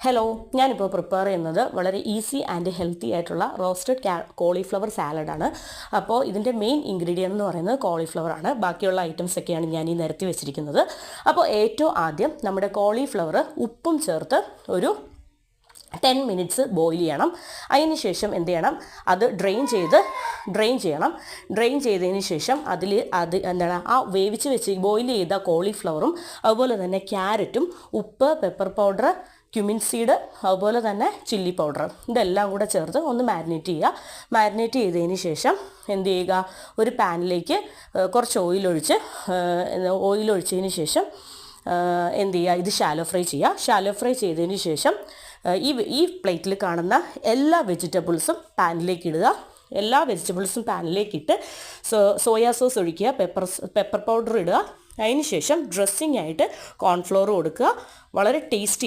Hello, ഞാനിപ്പോൾ prepare ചെയ്യുന്നത് വളരെ ഈസി ആൻഡ് ഹെൽത്തി ആയിട്ടുള്ള റോസ്റ്റഡ് കോളിഫ്ലവർ സാലഡാണ്. അപ്പോൾ ഇതിൻ്റെ മെയിൻ ഇൻഗ്രീഡിയൻ്റ് എന്ന് പറയുന്നത് കോളിഫ്ലവർ ആണ്. ബാക്കിയുള്ള ഐറ്റംസ് ഒക്കെയാണ് ഞാൻ ഈ നിരത്തി വെച്ചിരിക്കുന്നത്. അപ്പോൾ ഏറ്റവും ആദ്യം നമ്മുടെ കോളിഫ്ലവർ ഉപ്പും ചേർത്ത് ഒരു 10 മിനിറ്റ്സ് ബോയിൽ ചെയ്യണം. അതിന് ശേഷം എന്ത് ചെയ്യണം, അത് ഡ്രെയിൻ ചെയ്യണം. ഡ്രെയിൻ ചെയ്തതിന് ശേഷം ആ വേവിച്ച് വെച്ച് ബോയിൽ ചെയ്ത കോളിഫ്ലവറും അതുപോലെ തന്നെ ക്യാരറ്റും ഉപ്പ്, പെപ്പർ പൗഡർ, ക്യുമിൻ സീഡ്, അതുപോലെ തന്നെ ചില്ലി പൗഡർ ഇതെല്ലാം കൂടെ ചേർത്ത് ഒന്ന് മാരിനേറ്റ് ചെയ്യുക. മാരിനേറ്റ് ചെയ്തതിന് ശേഷം എന്ത് ചെയ്യുക, ഒരു പാനിലേക്ക് കുറച്ച് ഓയിലൊഴിച്ചതിന് ശേഷം എന്ത് ചെയ്യുക, ഇത് ഷാലോ ഫ്രൈ ചെയ്യുക. ഷാലോ ഫ്രൈ ചെയ്തതിന് ശേഷം ഈ പ്ലേറ്റിൽ കാണുന്ന എല്ലാ വെജിറ്റബിൾസും പാനിലേക്ക് ഇടുക. എല്ലാ വെജിറ്റബിൾസും പാനിലേക്കിട്ട് സോയാ സോസ് ഒഴിക്കുക, പെപ്പർ പൗഡർ ഇടുക. അതിന് ശേഷം ഡ്രസ്സിങ് ആയിട്ട് കോൺഫ്ലോർ കൊടുക്കുക. വളരെ ടേസ്റ്റി ആയിട്ട്